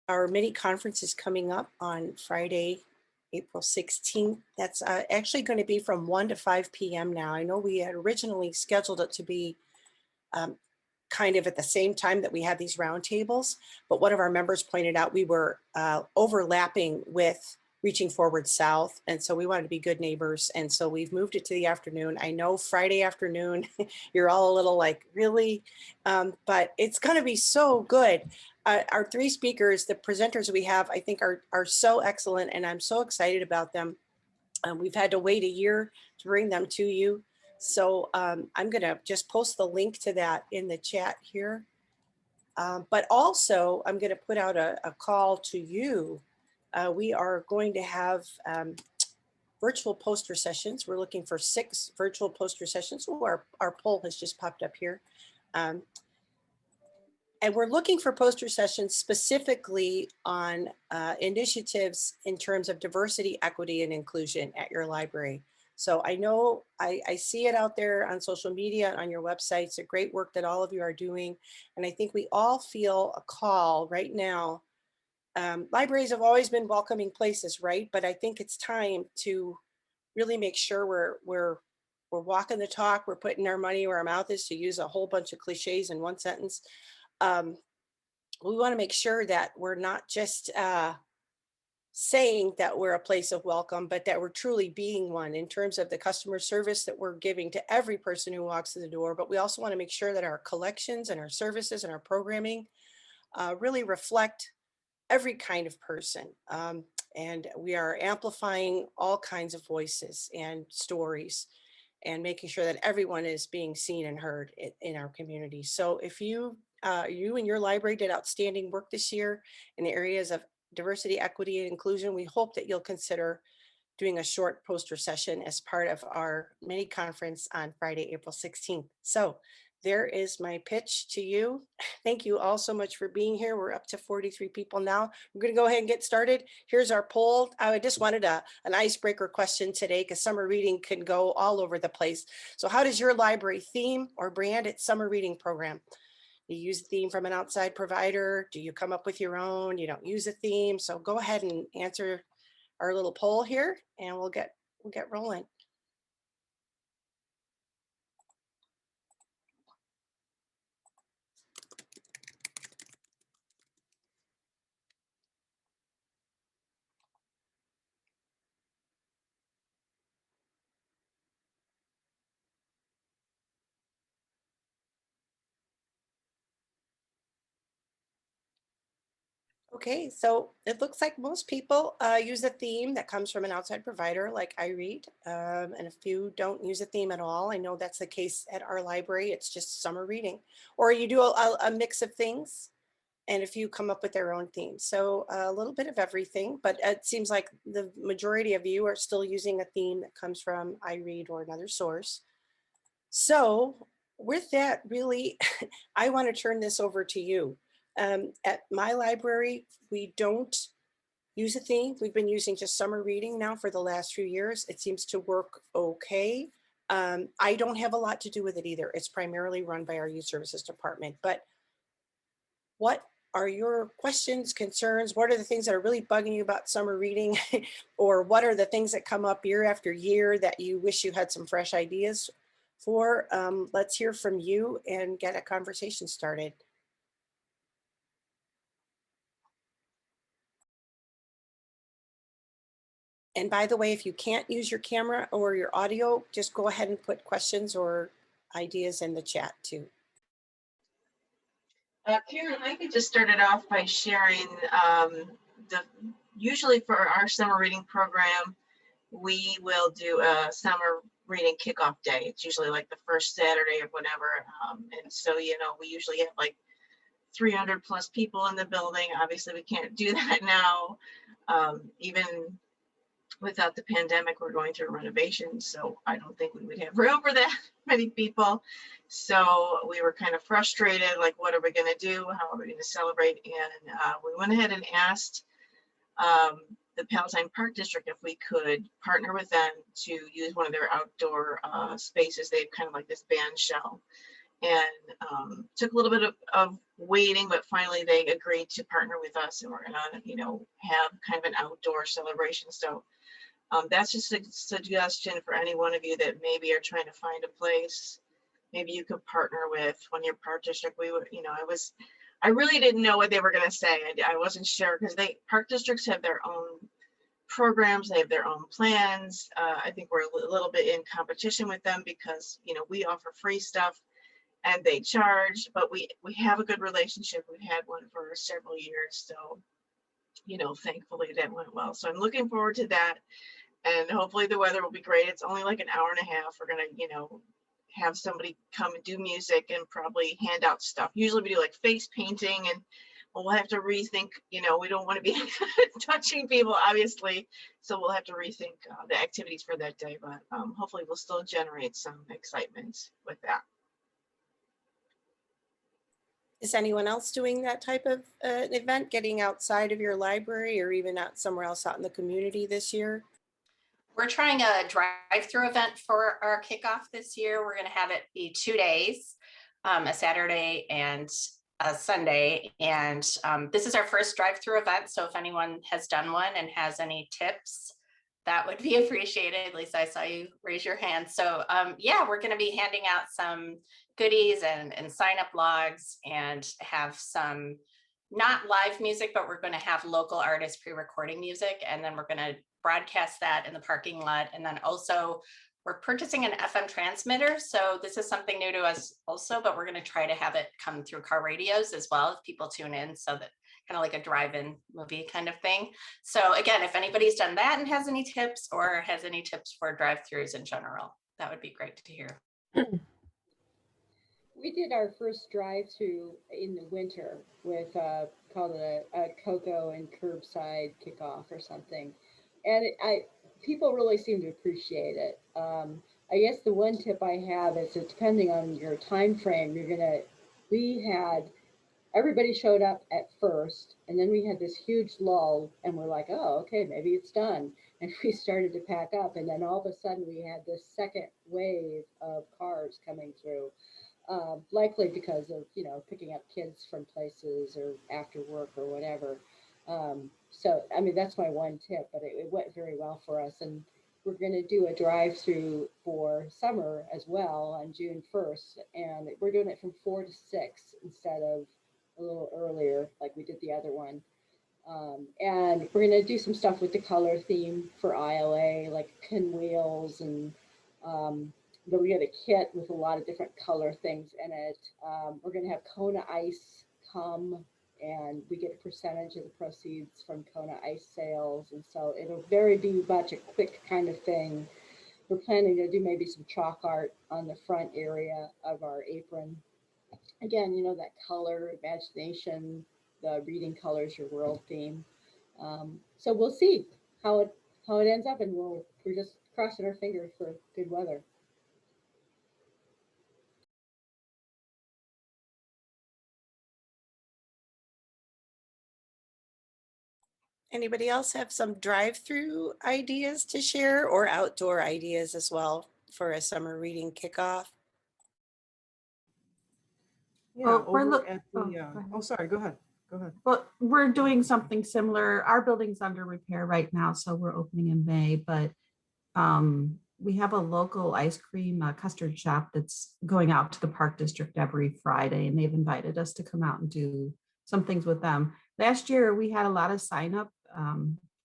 our mini conference is coming up on Friday, April 16th. That's actually going to be from 1 to 5 p.m. now. I know we had originally scheduled it to be um, kind of at the same time that we had these roundtables, but one of our members pointed out we were overlapping with Reaching Forward South, and so we wanted to be good neighbors, and so we've moved it to the afternoon. I know Friday afternoon, you're all a little like, really? But it's going to be so good. Our three speakers, the presenters we have, I think are so excellent, and I'm so excited about them. We've had to wait a year to bring them to you. So I'm going to just post the link to that in the chat here. But also, I'm going to put out a call to you. We are going to have virtual poster sessions. We're looking for 6 virtual poster sessions. Oh, our poll has just popped up here. And we're looking for poster sessions specifically on initiatives in terms of diversity, equity, and inclusion at your library. So I know I see it out there on social media, on your website. It's a great work that all of you are doing. And I think we all feel a call right now. Libraries have always been welcoming places, right? But I think it's time to really make sure we're walking the talk, we're putting our money where our mouth is, to use a whole bunch of cliches in one sentence. We want to make sure that we're not just saying that we're a place of welcome, but that we're truly being one in terms of the customer service that we're giving to every person who walks through the door. But we also want to make sure that our collections and our services and our programming really reflect every kind of person. And we are amplifying all kinds of voices and stories and making sure that everyone is being seen and heard in our community. So if you and your library did outstanding work this year in the areas of diversity, equity, and inclusion, we hope that you'll consider doing a short poster session as part of our mini conference on Friday, April 16th. So there is my pitch to you. Thank you all so much for being here. We're up to 43 people now. We're going to go ahead and get started. Here's our poll. I just wanted an icebreaker question today, because summer reading can go all over the place. So how does your library theme or brand its summer reading program? You use a theme from an outside provider? Do you come up with your own? You don't use a theme? So go ahead and answer our little poll here, and we'll get rolling. Okay, so it looks like most people use a theme that comes from an outside provider like I read, and a few don't use a theme at all. I know that's the case at our library. It's just summer reading, or you do a mix of things, and a few come up with their own theme. So a little bit of everything, but it seems like the majority of you are still using a theme that comes from I read or another source. So with that, really, I want to turn this over to you. At my library, we don't use a theme. We've been using just summer reading now for the last few years. It seems to work okay. I don't have a lot to do with it either. It's primarily run by our youth services department. But what are your questions, concerns? What are the things that are really bugging you about summer reading? Or what are the things that come up year after year that you wish you had some fresh ideas for? Let's hear from you and get a conversation started. And by the way, if you can't use your camera or your audio, just go ahead and put questions or ideas in the chat too. Karen, I could just start it off by sharing usually for our summer reading program, we will do a summer reading kickoff day. It's usually like the first Saturday of whatever. And so, you know, we usually have like 300 plus people in the building. Obviously, we can't do that now. Even without the pandemic, we're going through renovations, so I don't think we would have room for that many people. So we were kind of frustrated, like, what are we going to do? How are we going to celebrate? And we went ahead and asked the Palatine Park District if we could partner with them to use one of their outdoor spaces. They have kind of like this band shell. and took a little bit of waiting, but finally they agreed to partner with us, and we're gonna, you know, have kind of an outdoor celebration. So that's just a suggestion for any one of you that maybe are trying to find a place. Maybe you could partner with one of your park district. We would, you know, I really didn't know what they were going to say. I wasn't sure because park districts have their own programs, they have their own plans. I think we're a little bit in competition with them because, you know, we offer free stuff and they charge, but we have a good relationship. We've had one for several years, so, you know, thankfully that went well. So I'm looking forward to that, and hopefully the weather will be great. It's only like an hour and a half. We're gonna, you know, have somebody come and do music and probably hand out stuff. Usually we do like face painting, and we'll have to rethink, you know, we don't want to be touching people, obviously. So we'll have to rethink the activities for that day, but hopefully we'll still generate some excitement with that. Is anyone else doing that type of event, getting outside of your library or even out somewhere else out in the community this year? We're trying a drive-through event for our kickoff this year. We're going to have it be 2 days, a Saturday and a Sunday. And this is our first drive-through event. So if anyone has done one and has any tips, that would be appreciated. Lisa, I saw you raise your hand. So yeah, we're going to be handing out some goodies and sign up logs and have some not live music, but we're going to have local artists pre-recording music. And then we're going to broadcast that in the parking lot. And then also we're purchasing an FM transmitter. So this is something new to us also, but we're going to try to have it come through car radios as well if people tune in, so that kind of like a drive-in movie kind of thing. So again, if anybody's done that and has any tips or has any tips for drive-throughs in general, that would be great to hear. We did our first drive-through in the winter with called it a cocoa and curbside kickoff or something, and people really seem to appreciate it. I guess the one tip I have is that depending on your time frame, we had everybody showed up at first, and then we had this huge lull, and we're like, oh, okay, maybe it's done, and we started to pack up, and then all of a sudden we had this second wave of cars coming through. Likely because of, you know, picking up kids from places or after work or whatever. So, I mean, that's my one tip, but it went very well for us. And we're going to do a drive-through for summer as well on June 1st. And we're doing it from 4 to 6 instead of a little earlier like we did the other one. And we're going to do some stuff with the color theme for ILA, like pinwheels, and but we get a kit with a lot of different color things in it. We're going to have Kona Ice come, and we get a percentage of the proceeds from Kona Ice sales. And so it'll be much a quick kind of thing. We're planning to do maybe some chalk art on the front area of our apron. Again, you know, that color, imagination, the reading colors your world theme. So we'll see how it ends up, and we're just crossing our fingers for good weather. Anybody else have some drive-through ideas to share, or outdoor ideas as well for a summer reading kickoff? Yeah, Well, over at the, sorry, go ahead. Go ahead. Well, we're doing something similar. Our building's under repair right now, so we're opening in May, but we have a local ice cream custard shop that's going out to the Park District every Friday, and they've invited us to come out and do some things with them. Last year, we had a lot of sign up.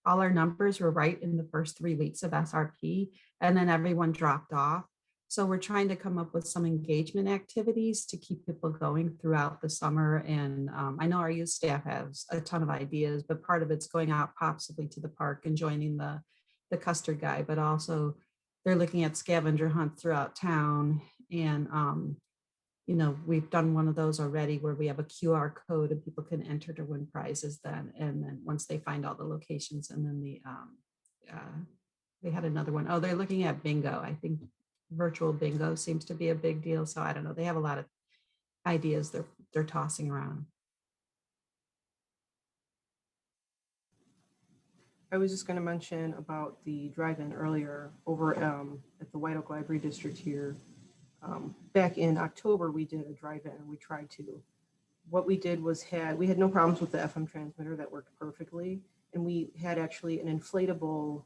All our numbers were right in the first 3 weeks of SRP, and then everyone dropped off. So we're trying to come up with some engagement activities to keep people going throughout the summer. And I know our youth staff has a ton of ideas, but part of it's going out possibly to the park and joining the custard guy, but also they're looking at scavenger hunts throughout town. And, you know, we've done one of those already where we have a QR code and people can enter to win prizes then. And then once they find all the locations, and then they had another one. Oh, they're looking at bingo. I think virtual bingo seems to be a big deal. So I don't know. They have a lot of ideas they're tossing around. I was just going to mention about the drive-in earlier over at the White Oak Library District here. Back in October, we did a drive-in and we tried to. What we did was we had no problems with the FM transmitter, that worked perfectly. And we had actually an inflatable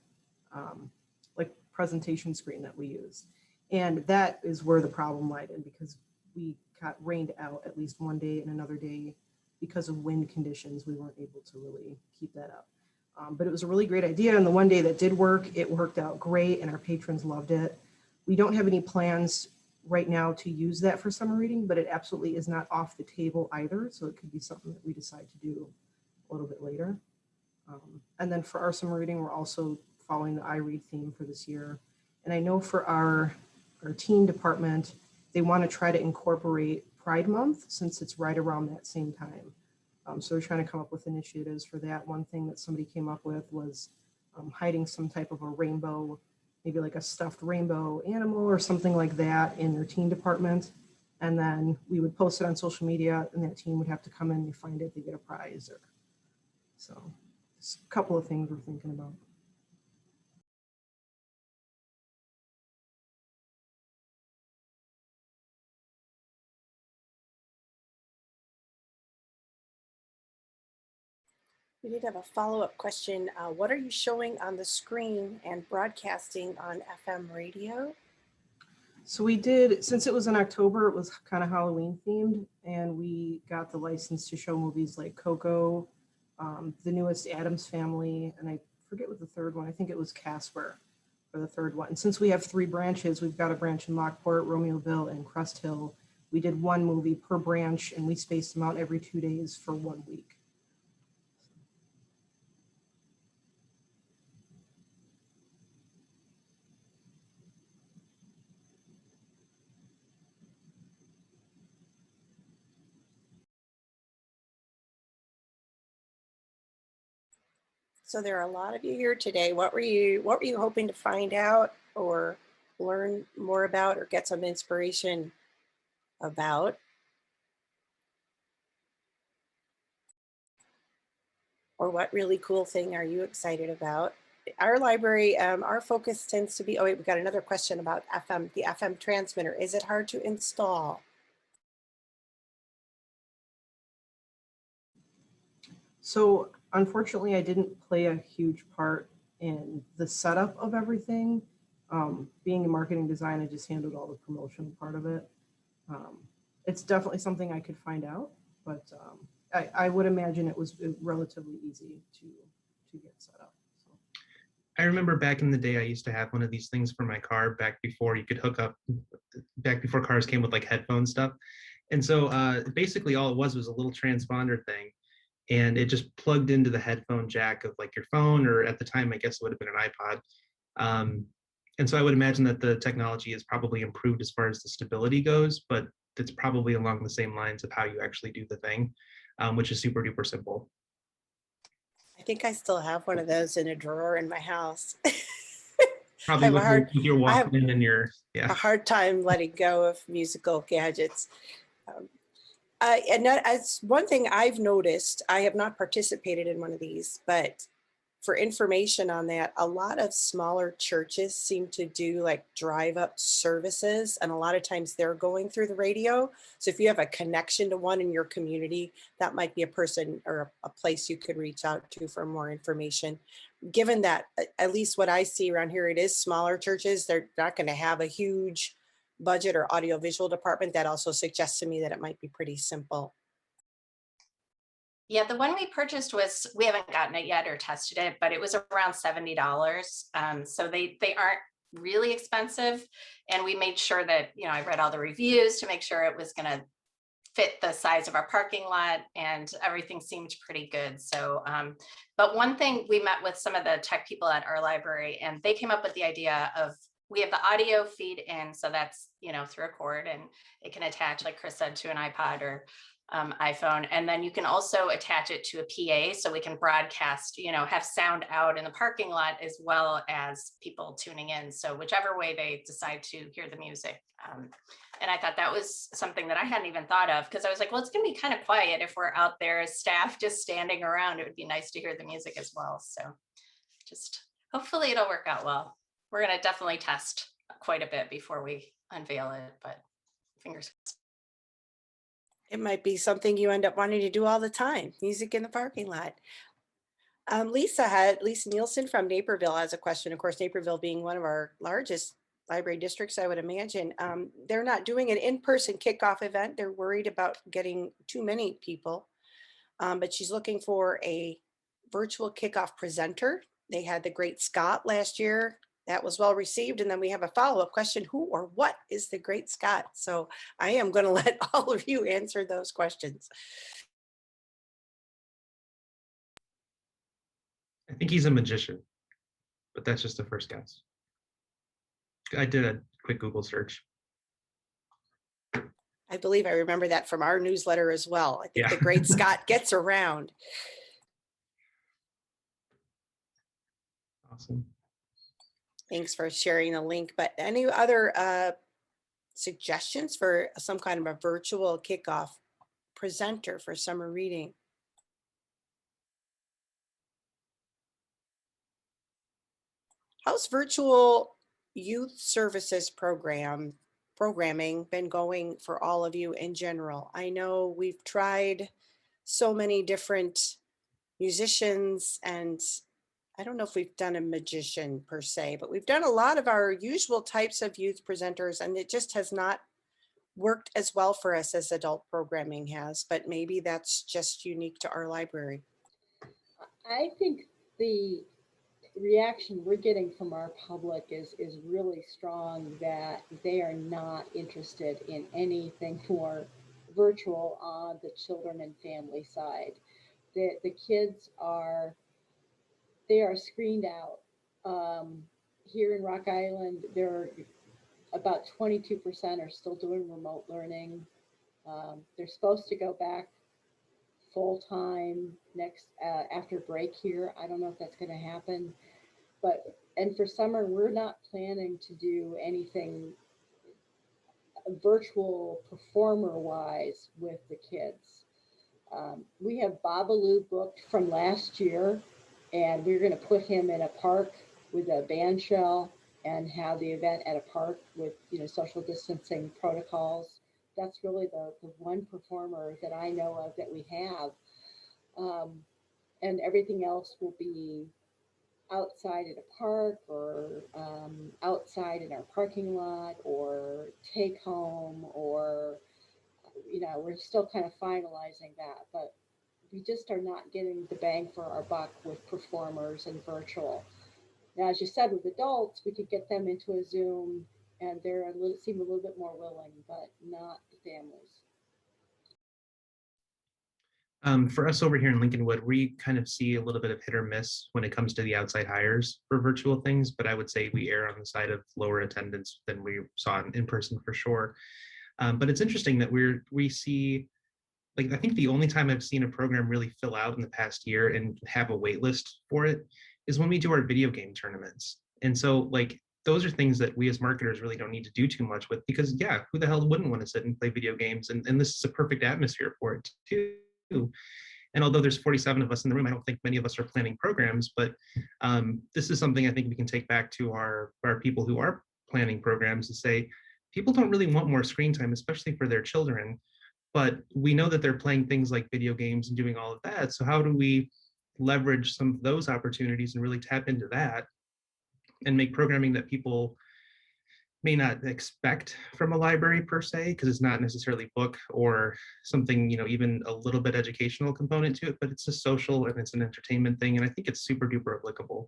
like presentation screen that we use. And that is where the problem lied in, because we got rained out at least one day, and another day because of wind conditions, we weren't able to really keep that up. But it was a really great idea. And the one day that did work, it worked out great and our patrons loved it. We don't have any plans right now to use that for summer reading, but it absolutely is not off the table either. So it could be something that we decide to do a little bit later. And then for our summer reading, we're also following the iRead theme for this year. And I know for our teen department, they want to try to incorporate Pride Month, since it's right around that same time. So we're trying to come up with initiatives for that. One thing that somebody came up with was hiding some type of a rainbow, maybe like a stuffed rainbow animal or something like that in their teen department. And then we would post it on social media, and that team would have to come in, they find it, they get a prize. So just a couple of things we're thinking about. We did have a follow-up question. What are you showing on the screen and broadcasting on FM radio? So we did, since it was in October, it was kind of Halloween themed, and we got the license to show movies like Coco, the newest Addams Family, and I forget what the third one, I think it was Casper for the third one. And since we have 3 branches, we've got a branch in Lockport, Romeoville, and Crest Hill. We did 1 movie per branch, and we spaced them out every 2 days for 1 week. So there are a lot of you here today. What were you hoping to find out or learn more about or get some inspiration about? Or what really cool thing are you excited about? Our library, our focus tends to be, oh wait, we got another question about FM, the FM transmitter. Is it hard to install? So unfortunately, I didn't play a huge part in the setup of everything. Being in marketing design, I just handled all the promotion part of it. It's definitely something I could find out, but I would imagine it was relatively easy to get set up. So. I remember back in the day, I used to have one of these things for my car back before you could hook up, back before cars came with like headphone stuff. And so basically all it was a little transponder thing. And it just plugged into the headphone jack of like your phone, or at the time, I guess it would have been an iPod. And so I would imagine that the technology has probably improved as far as the stability goes, but it's probably along the same lines of how you actually do the thing, which is super duper simple. I think I still have one of those in a drawer in my house. Probably with your Walkman and your, a hard time letting go of musical gadgets. And that, as one thing I've noticed, I have not participated in one of these, but for information on that, a lot of smaller churches seem to do like drive-up services, and a lot of times they're going through the radio. So if you have a connection to one in your community, that might be a person or a place you could reach out to for more information. Given that, at least what I see around here, it is smaller churches. They're not going to have a huge budget or audiovisual department. That also suggests to me that it might be pretty simple. Yeah, the one we purchased we haven't gotten it yet or tested it, but it was around $70. So they aren't really expensive. And we made sure that, I read all the reviews to make sure it was going to fit the size of our parking lot, and everything seemed pretty good. So, but one thing, we met with some of the tech people at our library, and they came up with the idea of, we have the audio feed in, so that's, through a cord, and it can attach, like Chris said, to an iPod or iPhone. And then you can also attach it to a PA, so we can broadcast, have sound out in the parking lot as well as people tuning in. So whichever way they decide to hear the music. And I thought that was something that I hadn't even thought of, because I was like, well, it's going to be kind of quiet if we're out there as staff just standing around. It would be nice to hear the music as well. So just hopefully it'll work out well. We're going to definitely test quite a bit before we unveil it, but fingers crossed. It might be something you end up wanting to do all the time, music in the parking lot. Lisa Nielsen from Naperville has a question. Of course, Naperville being one of our largest library districts, I would imagine. They're not doing an in-person kickoff event. They're worried about getting too many people. But she's looking for a virtual kickoff presenter. They had the Great Scott last year. That was well received. And then we have a follow-up question: who or what is the Great Scott? So I am going to let all of you answer those questions. I think he's a magician, but that's just the first guess. I did a quick Google search. I believe I remember that from our newsletter as well. I think Yeah. the Great Scott gets around. Awesome. Thanks for sharing the link. But any other suggestions for some kind of a virtual kickoff presenter for summer reading? How's virtual youth services programming been going for all of you in general? I know we've tried so many different musicians, and I don't know if we've done a magician per se, but we've done a lot of our usual types of youth presenters, and it just has not worked as well for us as adult programming has, but maybe that's just unique to our library. I think the reaction we're getting from our public is really strong, that they are not interested in anything more virtual on the children and family side. The kids they are screened out. Here in Rock Island, there are about 22% are still doing remote learning. They're supposed to go back full time next after break here. I don't know if that's going to happen, and for summer we're not planning to do anything virtual performer wise with the kids. We have Babalu booked from last year, and we're going to put him in a park with a band shell and have the event at a park with social distancing protocols. That's really the one performer that I know of that we have. And everything else will be outside at a park, or outside in our parking lot, or take home, or we're still kind of finalizing that, but we just are not getting the bang for our buck with performers and virtual. Now, as you said, with adults, we could get them into a Zoom, and seem a little bit more willing, but not the families. For us over here in Lincolnwood, we kind of see a little bit of hit or miss when it comes to the outside hires for virtual things, but I would say we err on the side of lower attendance than we saw in person for sure. But it's interesting that we see, like, I think the only time I've seen a program really fill out in the past year and have a wait list for it is when we do our video game tournaments. And so, like, those are things that we as marketers really don't need to do too much with, because yeah, who the hell wouldn't want to sit and play video games? And this is a perfect atmosphere for it too. And although there's 47 of us in the room, I don't think many of us are planning programs, but this is something I think we can take back to our people who are planning programs to say, people don't really want more screen time, especially for their children, but we know that they're playing things like video games and doing all of that. So how do we leverage some of those opportunities and really tap into that and make programming that people may not expect from a library per se, because it's not necessarily book or something, even a little bit educational component to it, but it's a social and it's an entertainment thing. And I think it's super duper applicable.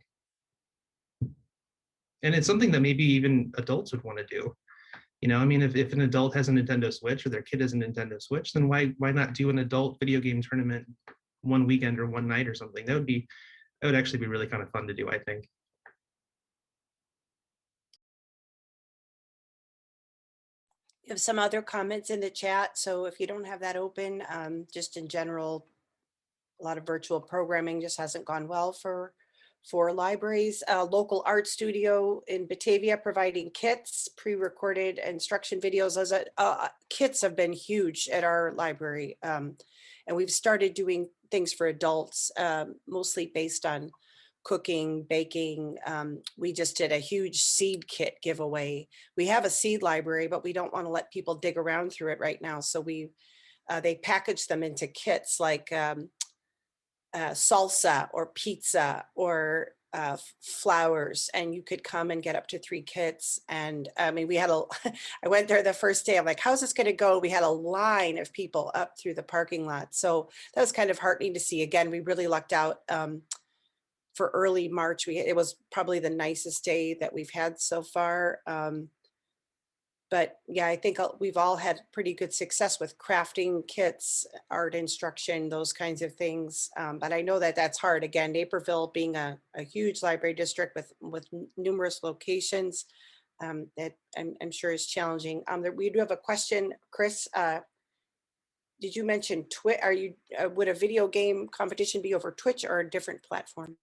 And it's something that maybe even adults would want to do. If an adult has a Nintendo Switch, or their kid has a Nintendo Switch, then why not do an adult video game tournament one weekend or one night or something? That would actually be really kind of fun to do, I think. We have some other comments in the chat. So if you don't have that open, just in general, a lot of virtual programming just hasn't gone well for libraries. Local art studio in Batavia providing kits, pre-recorded instruction videos. Kits have been huge at our library. And we've started doing things for adults, mostly based on cooking, baking. We just did a huge seed kit giveaway. We have a seed library, but we don't want to let people dig around through it right now. So they package them into kits like salsa or pizza or flowers, and you could come and get up to 3 kits. And I mean, I went there the first day. I'm like, how's this going to go? We had a line of people up through the parking lot. So that was kind of heartening to see. Again, we really lucked out for early March. It was probably the nicest day that we've had so far. But yeah, I think we've all had pretty good success with crafting kits, art instruction, those kinds of things. But I know that that's hard. Again, Naperville being a huge library district with numerous locations, that I'm sure is challenging. We do have a question, Chris. Did you mention Twitch? Would a video game competition be over Twitch or a different platform?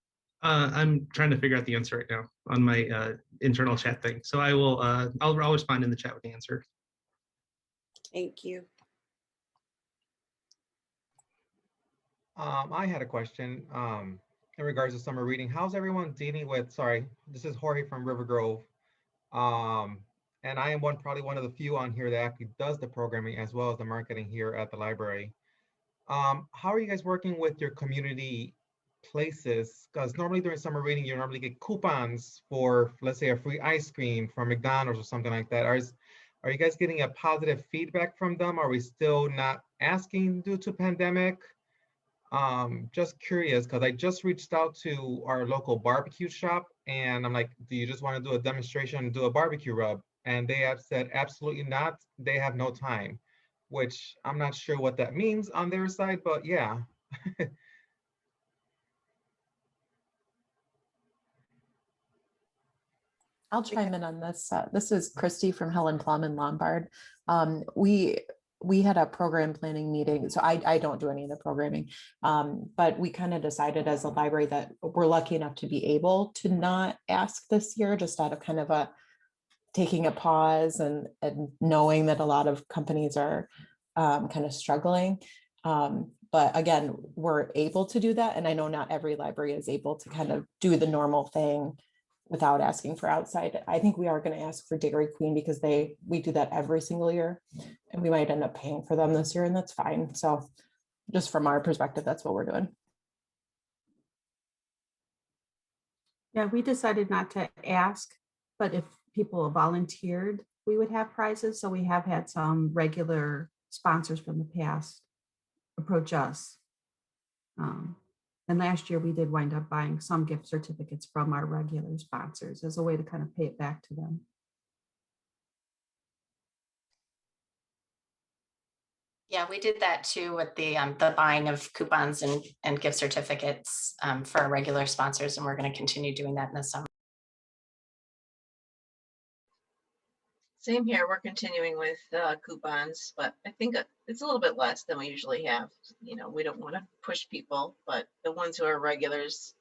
I'm trying to figure out the answer right now on my internal chat thing. So I'll respond in the chat with the answer. Thank you. I had a question in regards to summer reading. How's everyone dealing with, sorry, this is Jorge from River Grove. And I am probably one of the few on here that actually does the programming as well as the marketing here at the library. How are you guys working with your community places? Because normally during summer reading, you normally get coupons for, let's say, a free ice cream from McDonald's or something like that. Are you guys getting a positive feedback from them? Are we still not asking due to pandemic? Just curious, because I just reached out to our local barbecue shop and I'm like, do you just want to do a demonstration and do a barbecue rub? And they have said, absolutely not. They have no time, which I'm not sure what that means on their side, but yeah. I'll chime in on this. This is Christy from Helen Plum in Lombard. We had a program planning meeting. So I don't do any of the programming, but we kind of decided as a library that we're lucky enough to be able to not ask this year, just out of kind of taking a pause and knowing that a lot of companies are kind of struggling. But again, we're able to do that. And I know not every library is able to kind of do the normal thing without asking for outside. I think we are going to ask for Dairy Queen because we do that every single year and we might end up paying for them this year, and that's fine. So just from our perspective, that's what we're doing. Yeah, we decided not to ask, but if people volunteered, we would have prizes. So we have had some regular sponsors from the past approach us. And last year we did wind up buying some gift certificates from our regular sponsors as a way to kind of pay it back to them. Yeah, we did that too with the buying of coupons and gift certificates for our regular sponsors, and we're going to continue doing that in the summer. Same here. We're continuing with coupons, but I think it's a little bit less than we usually have. You know, we don't want to push people, but the ones who are regulars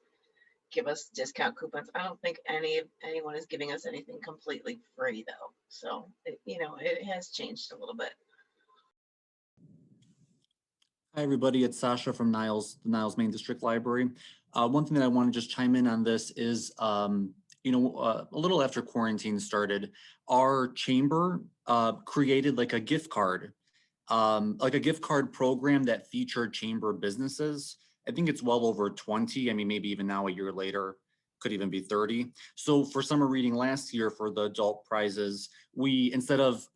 give us discount coupons. I don't think anyone is giving us anything completely free though. So, it has changed a little bit. Hi, everybody. It's Sasha from the Niles Main District Library. One thing that I want to just chime in on this is, a little after quarantine started, our chamber created like a gift card program that featured chamber businesses. I think it's well over 20. I mean, maybe even now a year later, could even be 30. So for summer reading last year for the adult prizes, instead of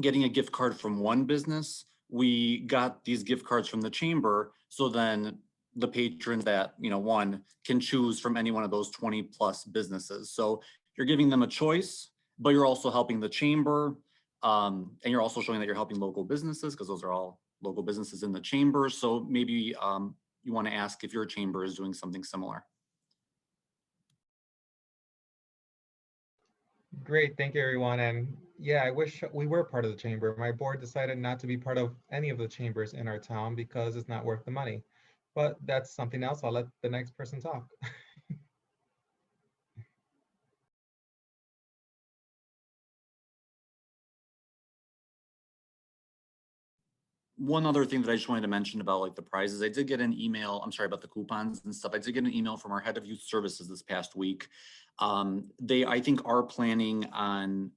getting a gift card from one business, we got these gift cards from the chamber. So then the patrons that won can choose from any one of those 20 plus businesses. So you're giving them a choice, but you're also helping the chamber, and you're also showing that you're helping local businesses because those are all local businesses in the chamber. So maybe you want to ask if your chamber is doing something similar. Great, thank you everyone. And yeah, I wish we were part of the chamber. My board decided not to be part of any of the chambers in our town because it's not worth the money. But that's something else. I'll let the next person talk. one other thing that I just wanted to mention about like the prizes, I did get an email, I'm sorry about the coupons and stuff. I did get an email from our head of youth services this past week. They, I think, are planning on,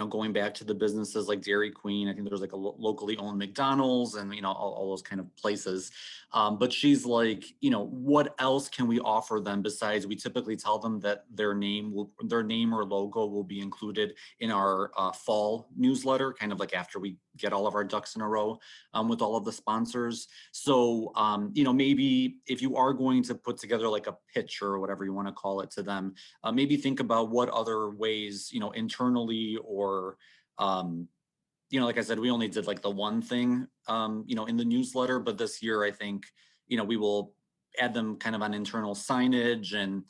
going back to the businesses like Dairy Queen. I think there's like a locally owned McDonald's and, all those kind of places. But she's like, what else can we offer them besides we typically tell them that their name or logo will be included in our fall newsletter, kind of like after we get all of our ducks in a row with all of the sponsors. So, maybe if you are going to put together like a pitch or whatever you want to call it to them, maybe think about what other ways, internally or, like I said, we only did like the one thing, in the newsletter, but this year I think, we will add them kind of on internal signage and,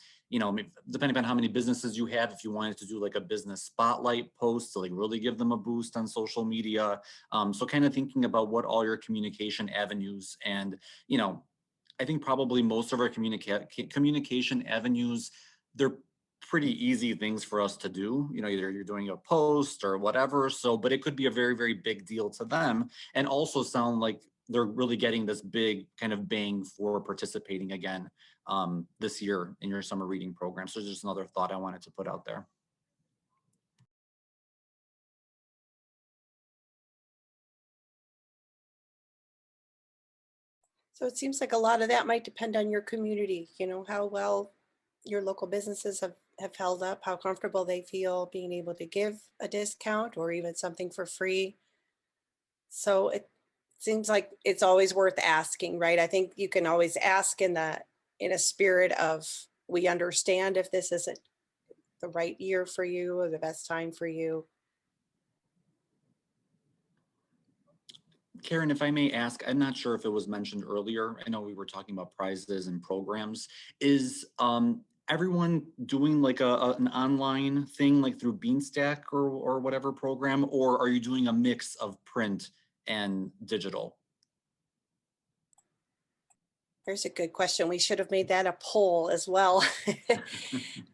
depending on how many businesses you have, if you wanted to do like a business spotlight post to like really give them a boost on social media. So kind of thinking about what all your communication avenues and, I think probably most of our communication avenues, they're pretty easy things for us to do, either you're doing a post or whatever. So, but it could be a very, very big deal to them and also sound like they're really getting this big kind of bang for participating again this year in your summer reading program. So just another thought I wanted to put out there. So it seems like a lot of that might depend on your community, how well your local businesses have held up, how comfortable they feel being able to give a discount or even something for free. So it seems like it's always worth asking, right? I think you can always ask in a spirit of, we understand if this isn't the right year for you or the best time for you. Karen, if I may ask, I'm not sure if it was mentioned earlier. I know we were talking about prizes and programs. Is everyone doing like an online thing like through Beanstack or whatever program, or are you doing a mix of print and digital? There's a good question. We should have made that a poll as well.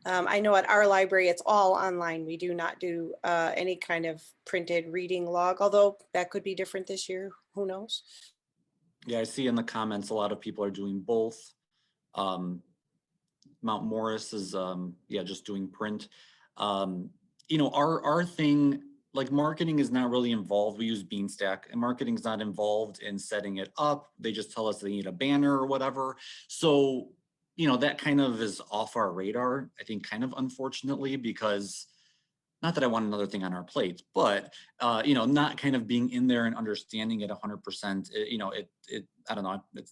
I know at our library, it's all online. We do not do any kind of printed reading log, although that could be different this year. Who knows? Yeah, I see in the comments, a lot of people are doing both. Mount Morris is, just doing print. Our thing, like marketing is not really involved. We use Beanstack and marketing is not involved in setting it up. They just tell us they need a banner or whatever. So, that kind of is off our radar, I think, kind of unfortunately, because not that I want another thing on our plates, but, not kind of being in there and understanding it 100%, I don't know, it's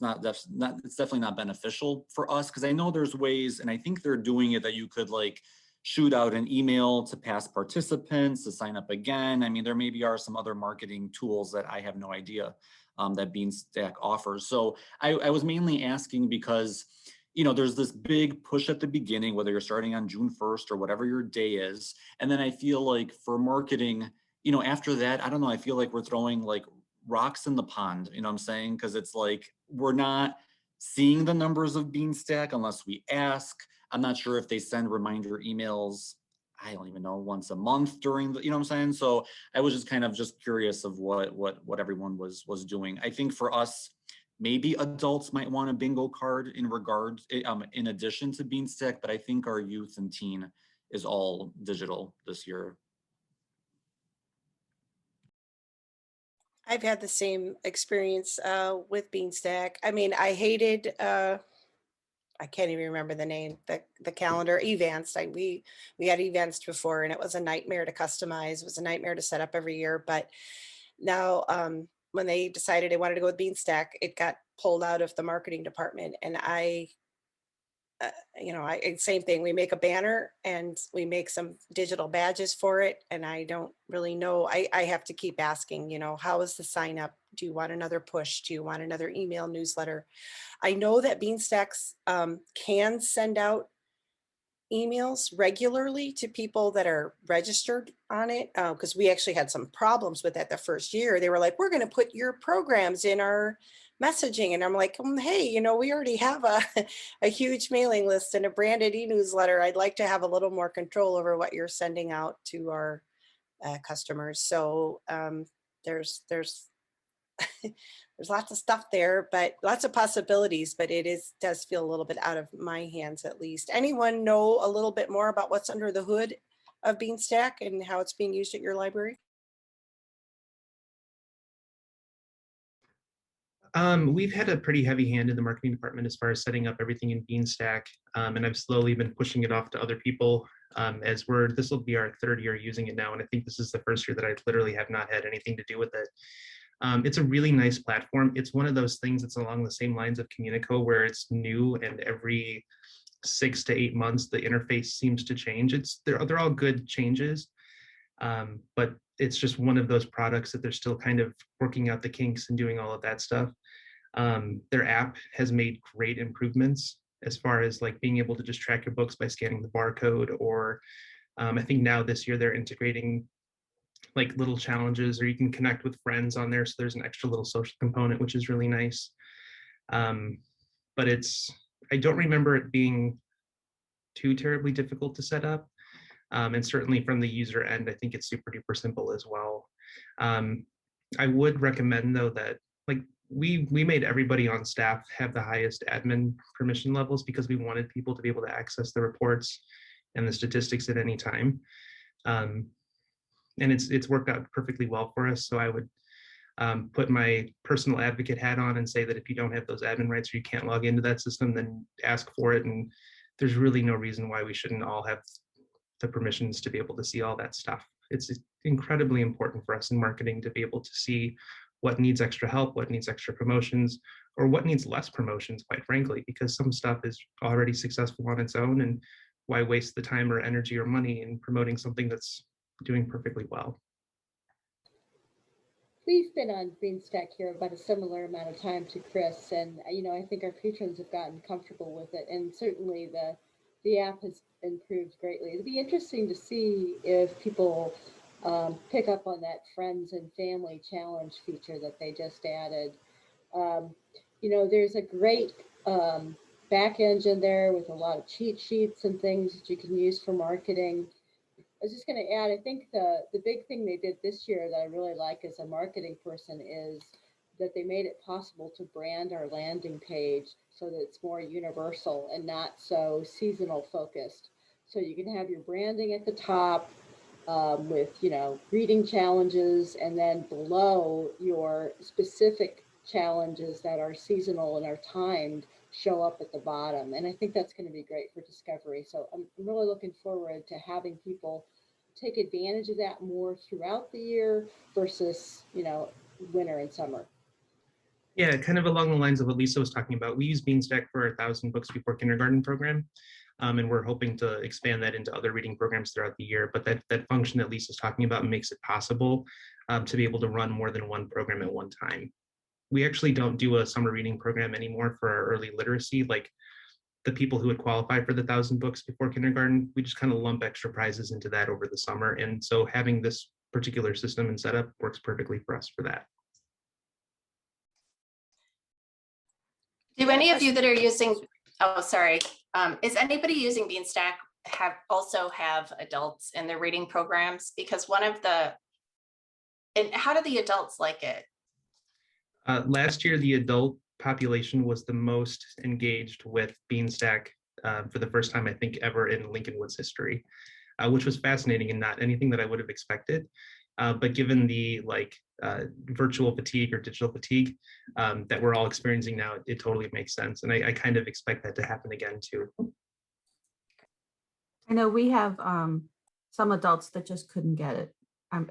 definitely not beneficial for us. Cause I know there's ways, and I think they're doing it that you could like shoot out an email to past participants to sign up again. I mean, there maybe are some other marketing tools that I have no idea that Beanstack offers. So I was mainly asking because, there's this big push at the beginning, whether you're starting on June 1st or whatever your day is. And then I feel like for marketing, after that, I don't know, I feel like we're throwing like rocks in the pond, what I'm saying? Because it's like, we're not seeing the numbers of Beanstack unless we ask. I'm not sure if they send reminder emails, I don't even know, once a month during the, what I'm saying? So I was just kind of just curious of what everyone was doing. I think for us, maybe adults might want a bingo card in addition to Beanstack, but I think our youth and teen is all digital this year. I've had the same experience with Beanstack. I mean, I hated, I can't even remember the name, the calendar, Events. We had Events before and it was a nightmare to customize. It was a nightmare to set up every year. But now when they decided they wanted to go with Beanstack, it got pulled out of the marketing department. And same thing. We make a banner and we make some digital badges for it. And I don't really know. I have to keep asking, how is the sign up? Do you want another push? Do you want another email newsletter? I know that Beanstacks can send out emails regularly to people that are registered on it, because we actually had some problems with that the first year. They were like, we're going to put your programs in our messaging. And I'm like, hey, we already have a huge mailing list and a branded e-newsletter. I'd like to have a little more control over what you're sending out to our customers. So there's there's lots of stuff there, but lots of possibilities, but does feel a little bit out of my hands at least. Anyone know a little bit more about what's under the hood of Beanstack and how it's being used at your library? We've had a pretty heavy hand in the marketing department as far as setting up everything in Beanstack, and I've slowly been pushing it off to other people this will be our 3rd year using it now, and I think this is the 1st year that I literally have not had anything to do with it. It's a really nice platform. It's one of those things that's along the same lines of Communico, where it's new and every 6 to 8 months the interface seems to change. They're all good changes, but it's just one of those products that they're still kind of working out the kinks and doing all of that stuff. Their app has made great improvements as far as like being able to just track your books by scanning the barcode, or I think now this year they're integrating like little challenges, or you can connect with friends on there. So there's an extra little social component, which is really nice. But I don't remember it being too terribly difficult to set up. And certainly from the user end, I think it's super duper simple as well. I would recommend though that like we made everybody on staff have the highest admin permission levels because we wanted people to be able to access the reports and the statistics at any time. And it's worked out perfectly well for us. So I would put my personal advocate hat on and say that if you don't have those admin rights or you can't log into that system, then ask for it. And there's really no reason why we shouldn't all have the permissions to be able to see all that stuff. It's incredibly important for us in marketing to be able to see what needs extra help, what needs extra promotions, or what needs less promotions, quite frankly, because some stuff is already successful on its own, and why waste the time or energy or money in promoting something that's doing perfectly well. We've been on Beanstack here about a similar amount of time to Chris, and I think our patrons have gotten comfortable with it, and certainly the app has improved greatly. It'd be interesting to see if people pick up on that friends and family challenge feature that they just added. There's a great back engine there with a lot of cheat sheets and things that you can use for marketing. I was just going to add, I think the big thing they did this year that I really like as a marketing person is that they made it possible to brand our landing page so that it's more universal and not so seasonal focused. So you can have your branding at the top with, reading challenges, and then below your specific challenges that are seasonal and are timed show up at the bottom. And I think that's going to be great for discovery. So I'm really looking forward to having people take advantage of that more throughout the year versus, winter and summer. Yeah, kind of along the lines of what Lisa was talking about. We use Beanstack for our 1,000 Books Before Kindergarten program, and we're hoping to expand that into other reading programs throughout the year. But that function that Lisa's talking about makes it possible to be able to run more than one program at one time. We actually don't do a summer reading program anymore for our early literacy. Like the people who would qualify for the 1,000 Books Before Kindergarten, we just kind of lump extra prizes into that over the summer. And so having this particular system and setup works perfectly for us for that. Do any of you that are using, oh, sorry, is anybody using Beanstack also have adults in their reading programs? Because and how do the adults like it? Last year, the adult population was the most engaged with Beanstack for the first time, I think, ever in Lincolnwood's history, which was fascinating and not anything that I would have expected. But given the virtual fatigue or digital fatigue that we're all experiencing now, it totally makes sense. And I kind of expect that to happen again too. I know we have some adults that just couldn't get it.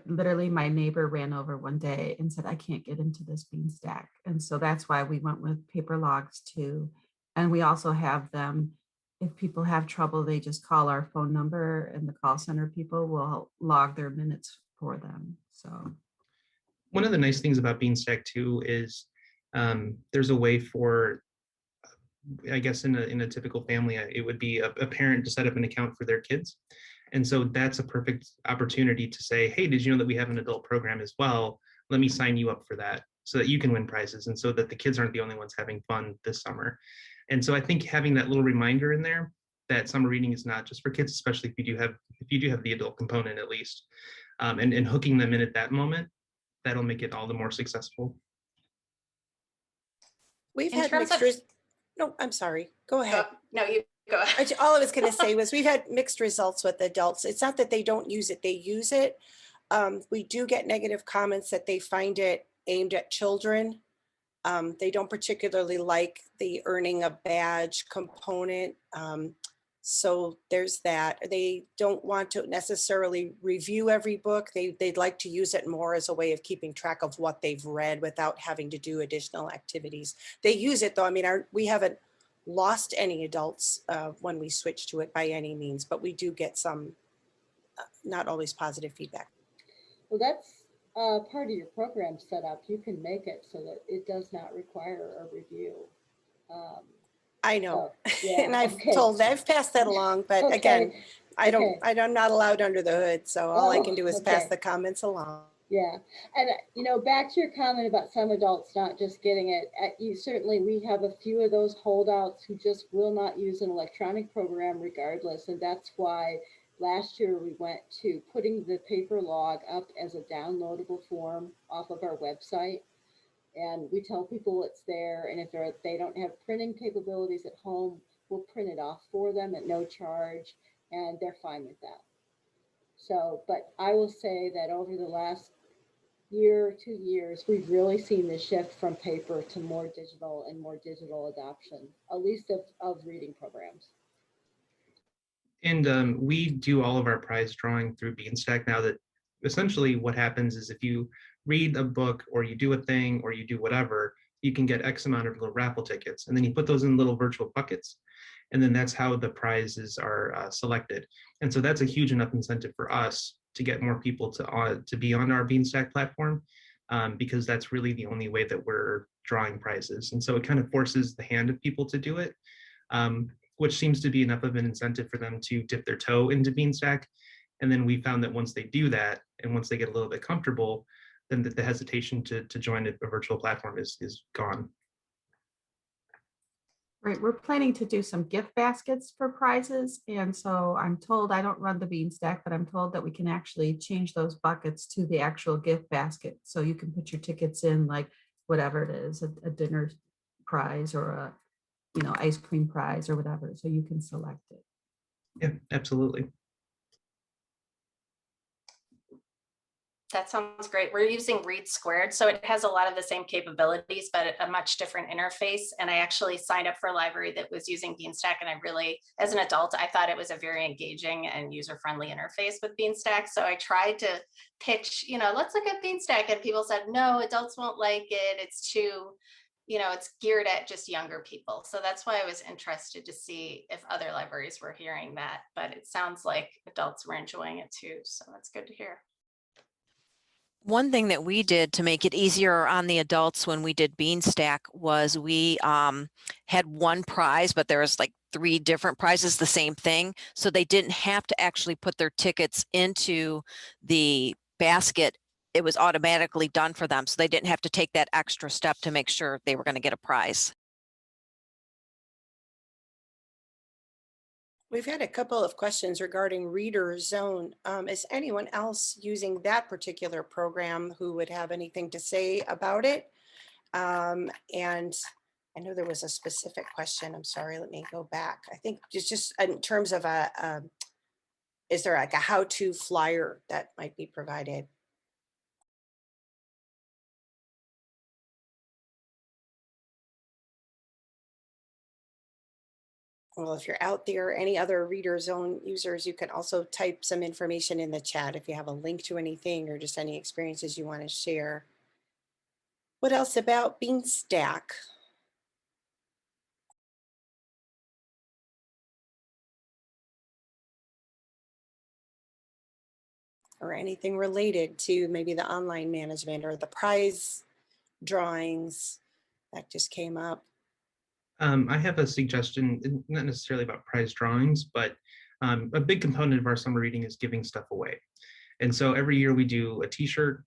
Literally, my neighbor ran over one day and said, I can't get into this Beanstack. And so that's why we went with paper logs too. And we also have them, if people have trouble, they just call our phone number and the call center people will log their minutes for them. So one of the nice things about Beanstack too is there's a way for, I guess in a typical family, it would be a parent to set up an account for their kids. And so that's a perfect opportunity to say, hey, did you know that we have an adult program as well? Let me sign you up for that so that you can win prizes and so that the kids aren't the only ones having fun this summer. And so I think having that little reminder in there that summer reading is not just for kids, especially if you do have the adult component at least, and hooking them in at that moment, that'll make it all the more successful. We've In had terms of- mixed, no, I'm sorry, go ahead. No, you go. All I was going to say was we've had mixed results with adults. It's not that they don't use it, they use it. We do get negative comments that they find it aimed at children. They don't particularly like the earning a badge component. So there's that. They don't want to necessarily review every book. They'd like to use it more as a way of keeping track of what they've read without having to do additional activities. They use it though. I mean, we haven't lost any adults when we switch to it by any means, but we do get some not always positive feedback. Well, that's part of your program setup. You can make it so that it does not require a review. I know, So, yeah, and I've okay. I've passed that along, but Okay, again, okay. I'm not allowed under the hood, so all I can do is pass okay. the comments along. Yeah, and back to your comment about some adults not just getting it. Certainly, we have a few of those holdouts who just will not use an electronic program regardless, and that's why last year we went to putting the paper log up as a downloadable form off of our website. And we tell people it's there, and if they don't have printing capabilities at home, we'll print it off for them at no charge, and they're fine with that. So, but I will say that over the last year, 2 years, we've really seen the shift from paper to more digital and more digital adoption, at least of reading programs. And we do all of our prize drawing through Beanstack now. That essentially what happens is if you read a book or you do a thing or you do whatever, you can get X amount of little raffle tickets, and then you put those in little virtual buckets, and then that's how the prizes are selected. And so that's a huge enough incentive for us to get more people to be on our Beanstack platform, because that's really the only way that we're drawing prizes. And so it kind of forces the hand of people to do it, which seems to be enough of an incentive for them to dip their toe into Beanstack. And then we found that once they do that, and once they get a little bit comfortable, then the hesitation to join a virtual platform is gone. Right, we're planning to do some gift baskets for prizes. And so I'm told, I don't run the Beanstack, but I'm told that we can actually change those buckets to the actual gift basket. So you can put your tickets in, like whatever it is, a dinner prize or a, ice cream prize or whatever. So you can select it. Yeah, absolutely. That sounds great. We're using Read Squared, so it has a lot of the same capabilities, but a much different interface. And I actually signed up for a library that was using Beanstack, and I really, as an adult, I thought it was a very engaging and user-friendly interface with Beanstack. So I tried to pitch, let's look at Beanstack, and people said, no, adults won't like it. It's too, it's geared at just younger people. So that's why I was interested to see if other libraries were hearing that, but it sounds like adults were enjoying it too. So that's good to hear. One thing that we did to make it easier on the adults when we did Beanstack was we had one prize, but there was like 3 different prizes, the same thing. So they didn't have to actually put their tickets into the basket. It was automatically done for them. So they didn't have to take that extra step to make sure they were going to get a prize. We've had a couple of questions regarding Reader Zone. Is anyone else using that particular program who would have anything to say about it? And I know there was a specific question. I'm sorry, let me go back. I think it's just in terms of is there like a how-to flyer that might be provided? Well, if you're out there, any other Reader Zone users, you can also type some information in the chat if you have a link to anything or just any experiences you want to share. What else about Beanstack? Or anything related to maybe the online management or the prize drawings that just came up. I have a suggestion, not necessarily about prize drawings, but a big component of our summer reading is giving stuff away. And so every year we do a t-shirt,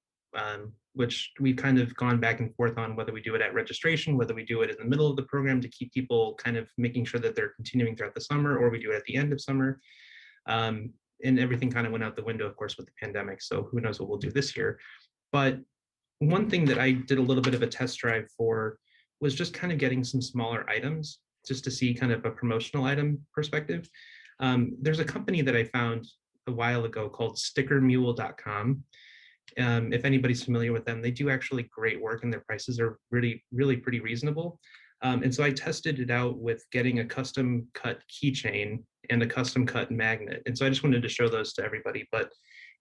which we've kind of gone back and forth on whether we do it at registration, whether we do it in the middle of the program to keep people kind of making sure that they're continuing throughout the summer, or we do it at the end of summer. And everything kind of went out the window, of course, with the pandemic. So who knows what we'll do this year. But one thing that I did a little bit of a test drive for was just kind of getting some smaller items just to see kind of a promotional item perspective. There's a company that I found a while ago called stickermule.com. If anybody's familiar with them, they do actually great work and their prices are really pretty reasonable. And so I tested it out with getting a custom cut keychain and a custom cut magnet. And so I just wanted to show those to everybody, but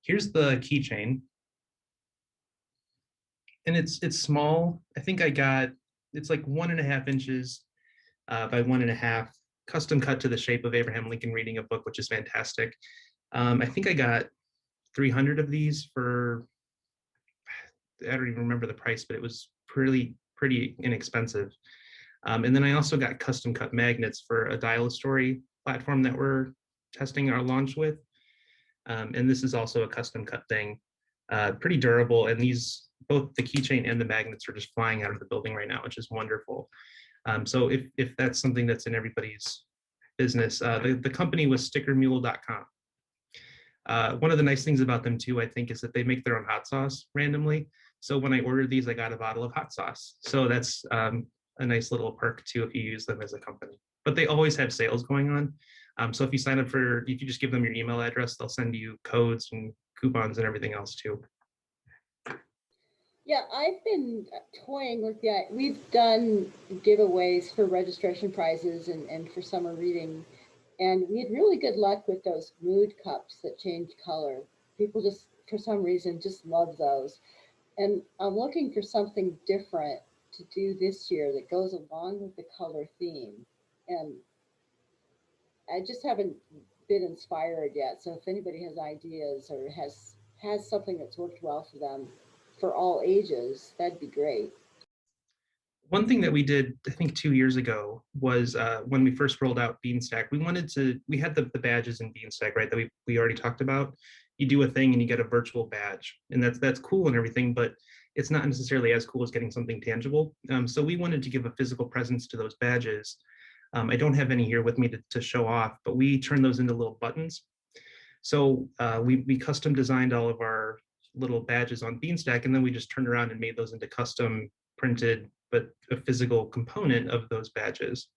here's the keychain. And it's small. I think it's like 1.5 inches by 1.5, custom cut to the shape of Abraham Lincoln reading a book, which is fantastic. I think I got 300 of these for, I don't even remember the price, but it was pretty inexpensive. And then I also got custom cut magnets for a Dial-A-Story platform that we're testing our launch with. And this is also a custom cut thing, pretty durable. And these, both the keychain and the magnets are just flying out of the building right now, which is wonderful. So if that's something that's in everybody's business, the company was stickermule.com. One of the nice things about them too, I think, is that they make their own hot sauce randomly. So when I ordered these, I got a bottle of hot sauce. So that's a nice little perk too if you use them as a company. But they always have sales going on. So if you sign up if you just give them your email address, they'll send you codes and coupons and everything else too. Yeah, I've been toying with that. We've done giveaways for registration prizes and for summer reading. And we had really good luck with those mood cups that change color. People just, for some reason, just love those. And I'm looking for something different to do this year that goes along with the color theme. And I just haven't been inspired yet. So if anybody has ideas or has something that's worked well for them for all ages, that'd be great. One thing that we did, I think 2 years ago, was when we first rolled out Beanstack, we had the badges in Beanstack, right, that we already talked about. You do a thing and you get a virtual badge, and that's cool and everything, but it's not necessarily as cool as getting something tangible. So we wanted to give a physical presence to those badges. I don't have any here with me to show off, but we turned those into little buttons. So we custom designed all of our little badges on Beanstack, and then we just turned around and made those into custom printed, but a physical component of those badges.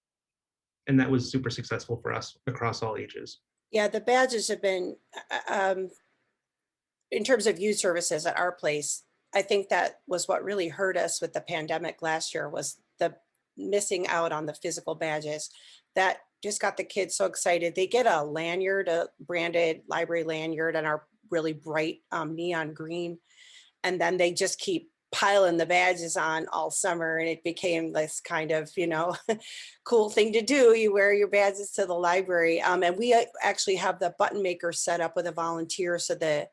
And that was super successful for us across all ages. Yeah, the badges have been, in terms of youth services at our place, I think that was what really hurt us with the pandemic last year, was the missing out on the physical badges. That just got the kids so excited. They get a lanyard, a branded library lanyard, and our really bright neon green. And then they just keep piling the badges on all summer, and it became this kind of, cool thing to do. You wear your badges to the library. And we actually have the button maker set up with a volunteer, so the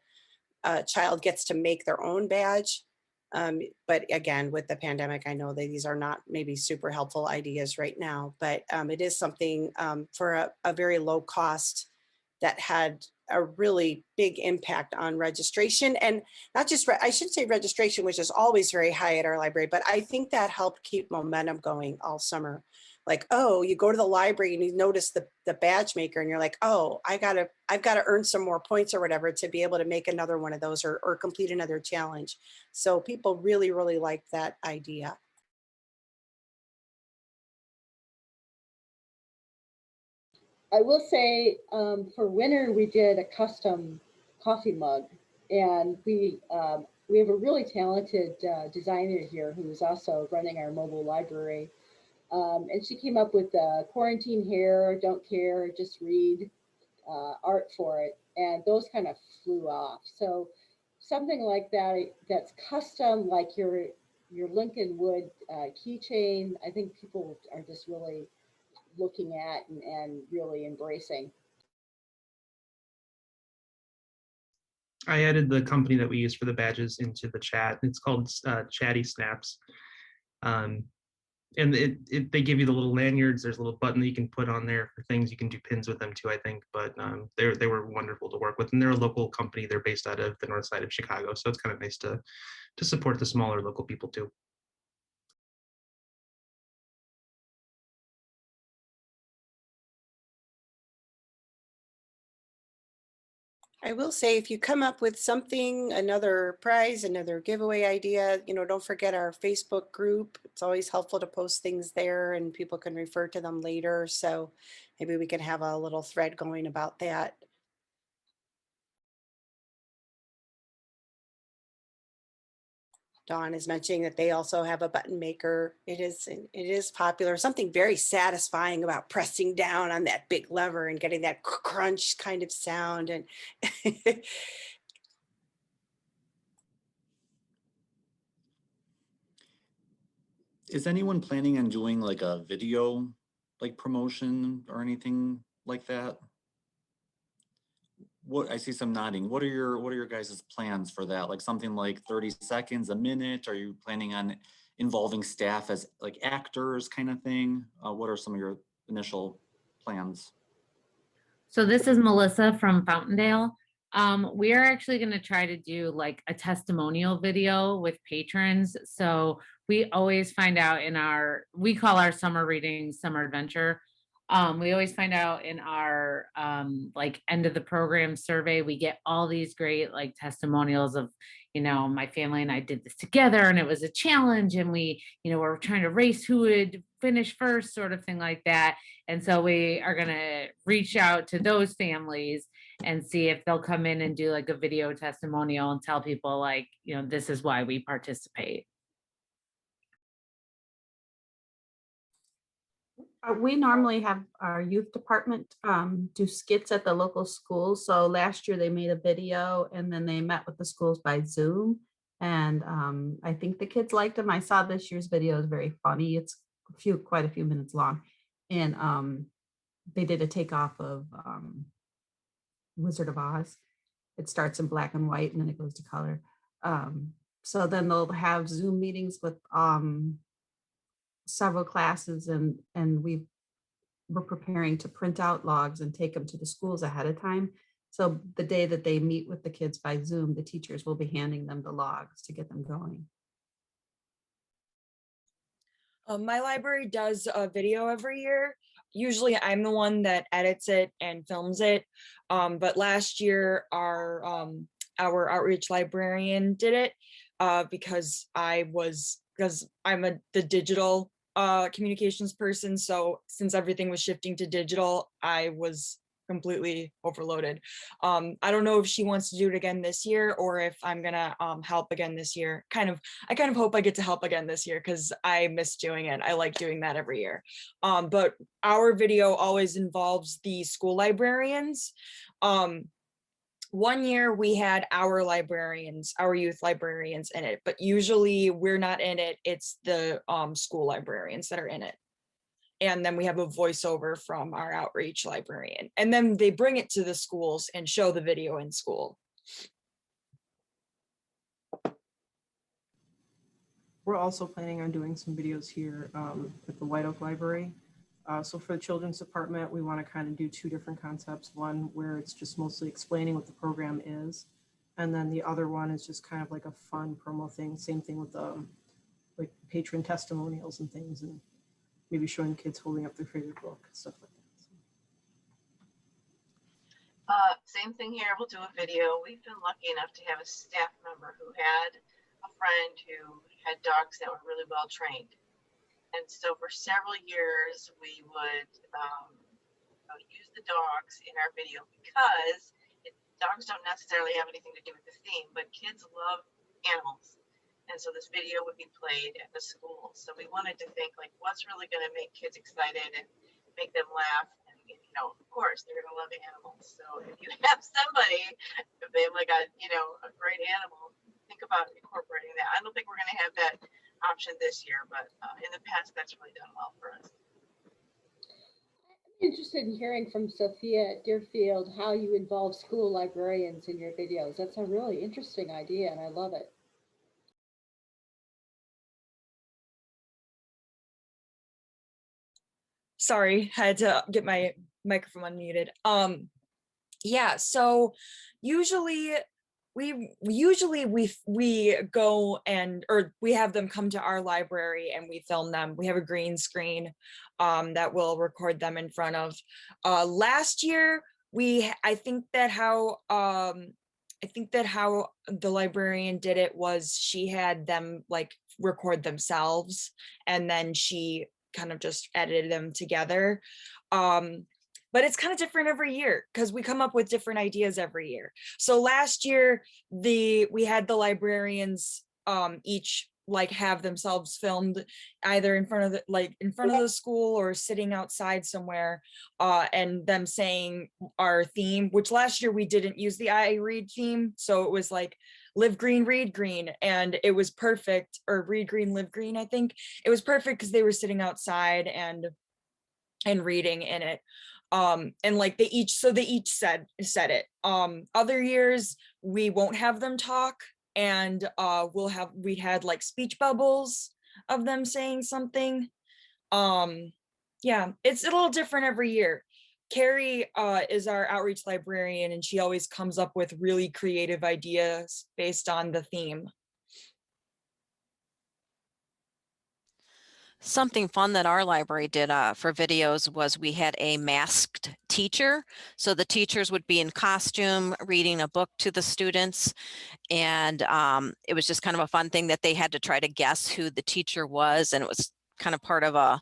child gets to make their own badge. But again, with the pandemic, I know that these are not maybe super helpful ideas right now, but it is something for a very low cost that had a really big impact on registration. And not just, I should say registration, which is always very high at our library, but I think that helped keep momentum going all summer. Like, oh, you go to the library and you notice the badge maker and you're like, oh, I've got to earn some more points or whatever to be able to make another one of those or complete another challenge. So people really like that idea. I will say for winter, we did a custom coffee mug, and we have a really talented designer here who's also running our mobile library. And she came up with quarantine hair, don't care, just read art for it. And those kind of flew off. So something like that, that's custom, like your Lincoln Wood keychain, I think people are just really looking at and really embracing. I added the company that we use for the badges into the chat. It's called Chatty Snaps. And they give you the little lanyards. There's a little button that you can put on there for things. You can do pins with them too, I think. But they were wonderful to work with, and they're a local company. They're based out of the north side of Chicago, so it's kind of nice to support the smaller local people too. I will say, if you come up with something, another prize, another giveaway idea, don't forget our Facebook group. It's always helpful to post things there and people can refer to them later. So maybe we can have a little thread going about that. Dawn is mentioning that they also have a button maker. It is popular. Something very satisfying about pressing down on that big lever and getting that crunch kind of sound. And Is anyone planning on doing like a video, like promotion or anything like that? What, I see some nodding. What are your guys' plans for that? Like something like 30 seconds, a minute? Are you planning on involving staff as like actors kind of thing? What are some of your initial plans? So this is Melissa from Fountaindale. We are actually going to try to do like a testimonial video with patrons. So we always find out we call our summer reading summer adventure. We always find out in our like end of the program survey, we get all these great like testimonials of, my family and I did this together and it was a challenge and we, we're trying to race who would finish first, sort of thing like that. And so we are going to reach out to those families and see if they'll come in and do like a video testimonial and tell people like, this is why we participate. We normally have our youth department do skits at the local schools. So last year they made a video and then they met with the schools by Zoom. And I think the kids liked them. I saw this year's video is very funny. It's quite a few minutes long. And they did a takeoff of Wizard of Oz. It starts in black and white and then it goes to color. So then they'll have Zoom meetings with several classes and we're preparing to print out logs and take them to the schools ahead of time. So the day that they meet with the kids by Zoom, the teachers will be handing them the logs to get them going. My library does a video every year. Usually I'm the one that edits it and films it. But last year our outreach librarian did it because I'm the digital communications person. So since everything was shifting to digital, I was completely overloaded. I don't know if she wants to do it again this year or if I'm gonna help again this year. I kind of hope I get to help again this year because I miss doing it. I like doing that every year. But our video always involves the school librarians. One year we had our youth librarians in it, but usually we're not in it. It's the school librarians that are in it. And then we have a voiceover from our outreach librarian. And then they bring it to the schools and show the video in school. We're also planning on doing some videos here at the White Oak Library. So for the children's department, we want to kind of do two different concepts. One where it's just mostly explaining what the program is. And then the other one is just kind of like a fun promo thing. Same thing with like patron testimonials and things, and maybe showing kids holding up their favorite book, stuff like that. Same thing here. We'll do a video. We've been lucky enough to have a staff member who had a friend who had dogs that were really well trained. And so for several years, we would use the dogs in our video because dogs don't necessarily have anything to do with the theme, but kids love animals. And so this video would be played at the school. So we wanted to think like, what's really going to make kids excited and make them laugh? And, of course, they're going to love animals. So if you have somebody, if they have like a great animal, think about incorporating that. I don't think we're going to have that option this year, but in the past, that's really done well for us. I'm interested in hearing from Sophia at Deerfield how you involve school librarians in your videos. That's a really interesting idea, and I love it. Sorry, I had to get my microphone unmuted. Yeah, so usually we go or we have them come to our library and we film them. We have a green screen that we'll record them in front of. Last year I think that how the librarian did it was she had them like record themselves and then she kind of just edited them together. But it's kind of different every year because we come up with different ideas every year. So last year we had the librarians each like have themselves filmed either in front of the school or sitting outside somewhere, and them saying our theme, which last year we didn't use the I read theme, so it was like live green, read green, and it was perfect, or read green, live green. I think it was perfect because they were sitting outside and reading in it. And like they each said it. Other years we won't have them talk, and we had like speech bubbles of them saying something. Yeah, it's a little different every year. Carrie is our outreach librarian, and she always comes up with really creative ideas based on the theme. Something fun that our library did for videos was we had a masked teacher. So the teachers would be in costume reading a book to the students. And it was just kind of a fun thing that they had to try to guess who the teacher was. And it was kind of part of a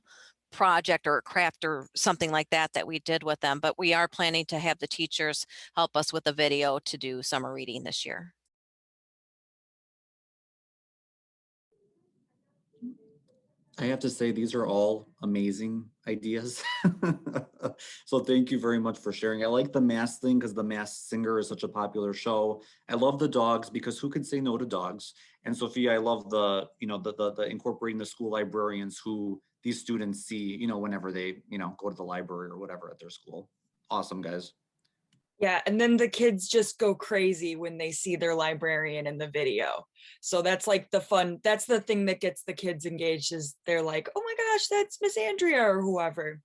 project or a craft or something like that that we did with them. But we are planning to have the teachers help us with a video to do summer reading this year. I have to say, these are all amazing ideas. So thank you very much for sharing. I like the Masked thing because the Masked Singer is such a popular show. I love the dogs because who could say no to dogs? And Sophia, I love the, the incorporating the school librarians who these students see, whenever they, go to the library or whatever at their school. Awesome, guys. Yeah, and then the kids just go crazy when they see their librarian in the video. So that's like that's the thing that gets the kids engaged, is they're like, oh my gosh, that's Miss Andrea or whoever.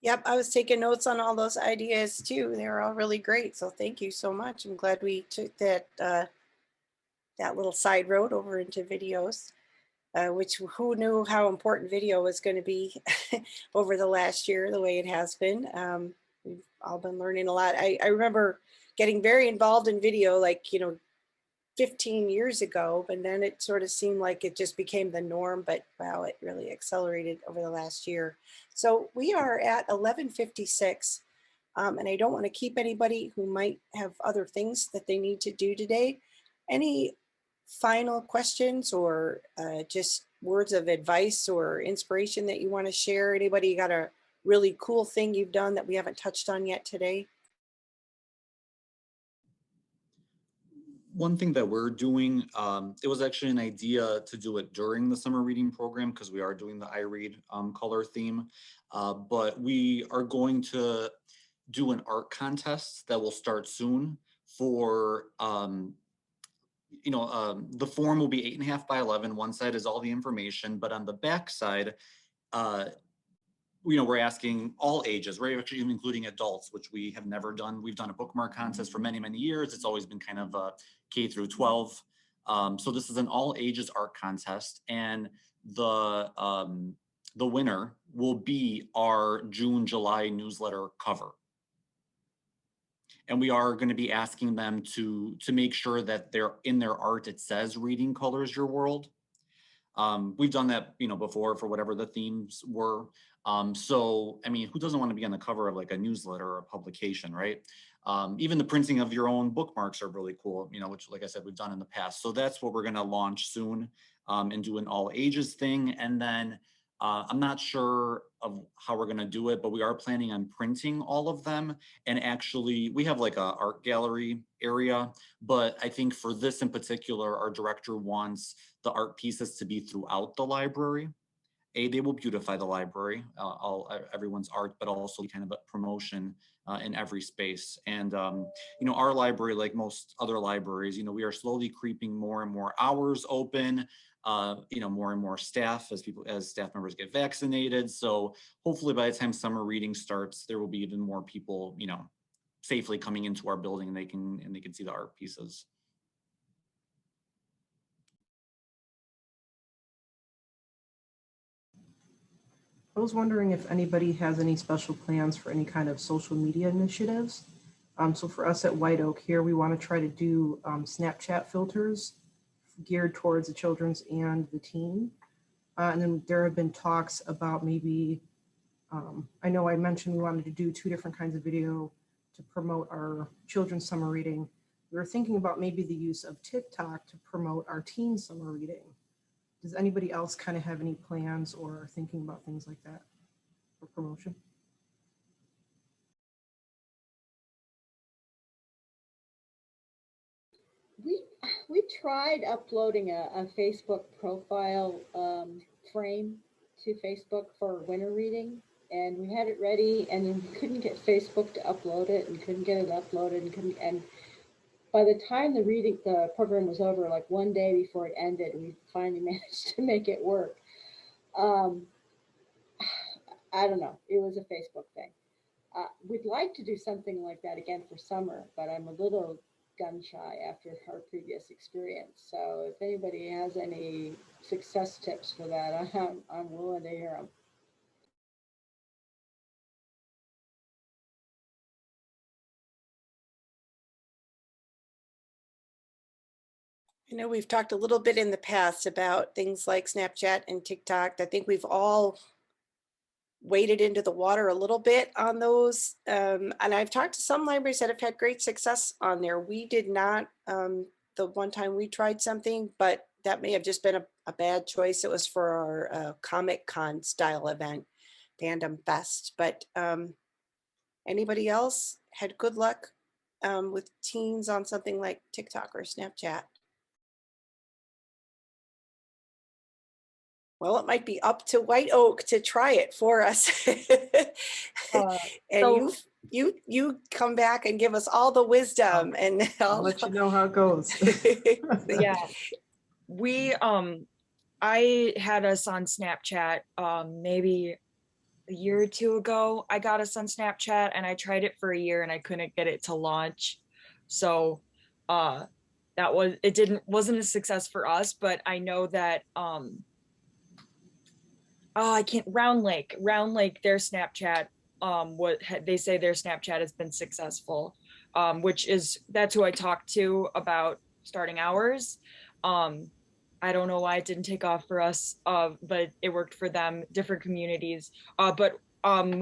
Yep, I was taking notes on all those ideas too. They were all really great. So thank you so much. I'm glad we took that that little side road over into videos. Which who knew how important video was going to be over the last year, the way it has been. We've all been learning a lot. I remember getting very involved in video, like, 15 years ago, but then it sort of seemed like it just became the norm, but wow, it really accelerated over the last year. So we are at 11:56, and I don't want to keep anybody who might have other things that they need to do today. Any final questions or just words of advice or inspiration that you want to share? Anybody got a really cool thing you've done that we haven't touched on yet today? One thing that we're doing, it was actually an idea to do it during the summer reading program because we are doing the I Read color theme, but we are going to do an art contest that will start soon for the form will be 8.5 by 11. One side is all the information, but on the back side, we're asking all ages. We're actually even including adults, which we have never done. We've done a bookmark contest for many, many years. It's always been kind of K through 12. So this is an all ages art contest, and the winner will be our June, July newsletter cover. And we are going to be asking them to make sure that they're in their art, it says reading colors your world. We've done that, before for whatever the themes were. So, I mean, who doesn't want to be on the cover of like a newsletter or a publication, right? Even the printing of your own bookmarks are really cool, which, like I said, we've done in the past. So that's what we're going to launch soon, and do an all ages thing. And then I'm not sure of how we're going to do it, but we are planning on printing all of them. And actually, we have like a art gallery area, but I think for this in particular, our director wants the art pieces to be throughout the library. They will beautify the library, everyone's art, but also kind of a promotion in every space. And our library, like most other libraries, we are slowly creeping more and more hours open. More and more staff as staff members get vaccinated. So hopefully by the time summer reading starts, there will be even more people, safely coming into our building, and they can see the art pieces. I was wondering if anybody has any special plans for any kind of social media initiatives. So for us at White Oak here, we want to try to do Snapchat filters geared towards the children's and the teen. And then there have been talks about maybe, I know I mentioned we wanted to do 2 different kinds of video to promote our children's summer reading. We were thinking about maybe the use of TikTok to promote our teen summer reading. Does anybody else kind of have any plans or thinking about things like that for promotion? We tried uploading a Facebook profile frame to Facebook for winter reading, and we had it ready, and then we couldn't get Facebook to upload it, and couldn't get it uploaded, and by the time the program was over, like one day before it ended, we finally managed to make it work. I don't know. It was a Facebook thing. We'd like to do something like that again for summer, but I'm a little gun shy after our previous experience. So if anybody has any success tips for that, I'm willing to hear them. I know we've talked a little bit in the past about things like Snapchat and TikTok. I think we've all waded into the water a little bit on those. And I've talked to some libraries that have had great success on there. We did not the one time we tried something, but that may have just been a bad choice. It was for our Comic Con style event, Fandom Fest. But anybody else had good luck with teens on something like TikTok or Snapchat? Well, it might be up to White Oak to try it for us. And So you come back and give us all the wisdom, and I'll let you know how it goes. yeah, we I had us on Snapchat maybe a year or 2 ago. I got us on Snapchat and I tried it for a year and I couldn't get it to launch. So wasn't a success for us, but I know that I can't Round Lake, their Snapchat, they say their Snapchat has been successful, that's who I talked to about starting ours. I don't know why it didn't take off for us, but it worked for them, different communities. But our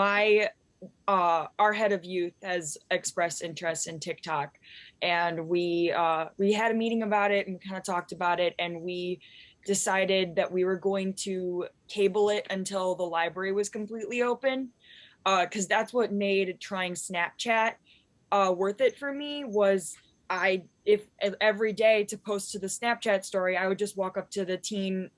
head of youth has expressed interest in TikTok, and we had a meeting about it and kind of talked about it, and we decided that we were going to cable it until the library was completely open, because that's what made trying Snapchat worth it for me. Was if every day to post to the Snapchat story, I would just walk up to the teen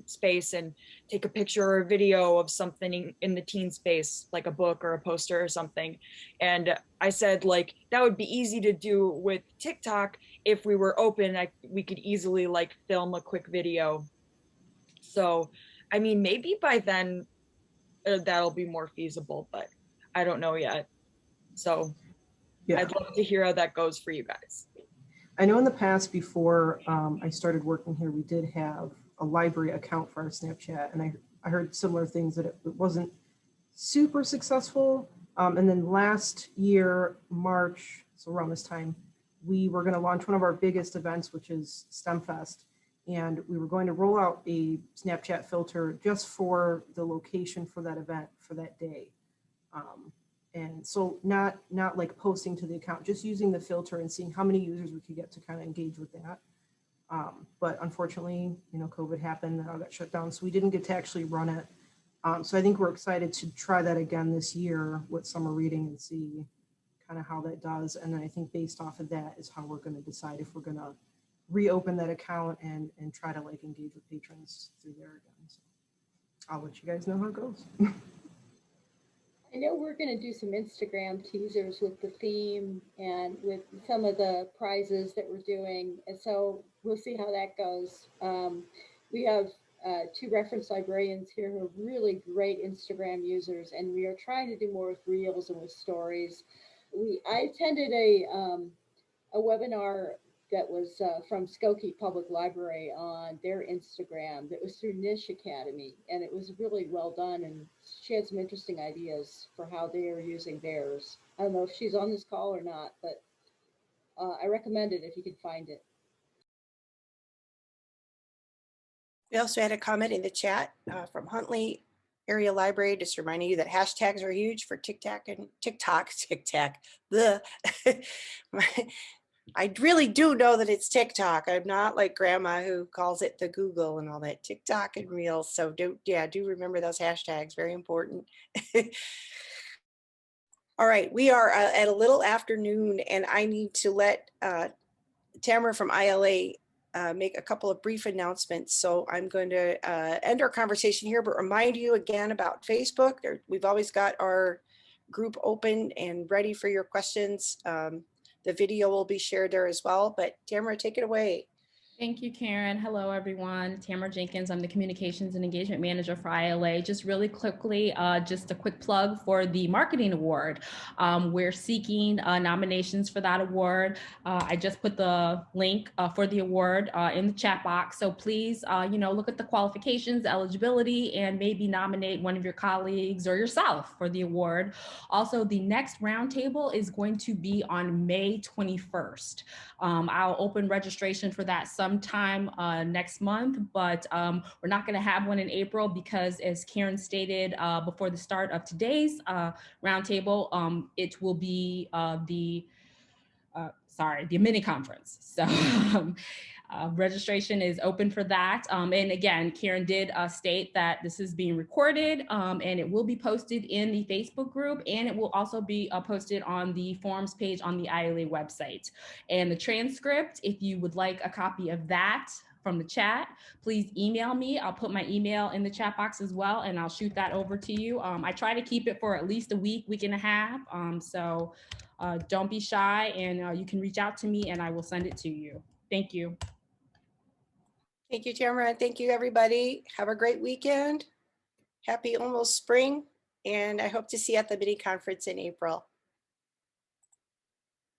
space and take a picture or a video of something in the teen space, like a book or a poster or something. And I said, like, that would be easy to do with TikTok. If we were open, we could easily like film a quick video. So, I mean, maybe by then that'll be more feasible, but I don't know yet. So yeah. I'd love to hear how that goes for you guys. I know in the past, before I started working here, we did have a library account for our Snapchat, and I heard similar things, that it wasn't super successful. And then last year, March, so around this time, we were going to launch one of our biggest events, which is STEM Fest. And we were going to roll out a Snapchat filter just for the location for that event for that day. And so not like posting to the account, just using the filter and seeing how many users we could get to kind of engage with that. But unfortunately, COVID happened, and all got shut down, so we didn't get to actually run it. So I think we're excited to try that again this year with summer reading and see kind of how that does. And then I think based off of that is how we're going to decide if we're going to reopen that account and try to like engage with patrons through there again. So I'll let you guys know how it goes. I know we're going to do some Instagram teasers with the theme and with some of the prizes that we're doing. And so we'll see how that goes. We have 2 reference librarians here who are really great Instagram users, and we are trying to do more with reels and with stories. I attended a webinar that was from Skokie Public Library on their Instagram that was through Niche Academy, and it was really well done, and she had some interesting ideas for how they are using theirs. I don't know if she's on this call or not, but I recommend it if you can find it. We also had a comment in the chat from Huntley Area Library, just reminding you that hashtags are huge for TikTok and TikTok. The I really do know that it's TikTok. I'm not like grandma who calls it the Google and all that. TikTok and Reels. So do remember those hashtags, very important. All right, we are at a little afternoon, and I need to let Tamara from ILA make a couple of brief announcements. So I'm going to end our conversation here, but remind you again about Facebook. We've always got our group open and ready for your questions. The video will be shared there as well, but Tamara, take it away. Thank you, Karen. Hello, everyone. Tamara Jenkins. I'm the Communications and Engagement Manager for ILA. Just really quickly, just a quick plug for the Marketing Award. We're seeking nominations for that award. I just put the link for the award in the chat box. So please, look at the qualifications, eligibility, and maybe nominate one of your colleagues or yourself for the award. Also, the next roundtable is going to be on May 21st. I'll open registration for that sometime next month, but we're not going to have one in April because, as Karen stated before the start of today's roundtable, it will be the mini conference. So registration is open for that. And again, Karen did state that this is being recorded and it will be posted in the Facebook group, and it will also be posted on the forums page on the ILA website. And the transcript, if you would like a copy of that from the chat, please email me. I'll put my email in the chat box as well, and I'll shoot that over to you. I try to keep it for at least a week and a half. So don't be shy, and you can reach out to me and I will send it to you. Thank you. Thank you, Tamara. Thank you, everybody. Have a great weekend. Happy almost spring. And I hope to see you at the mini conference in April.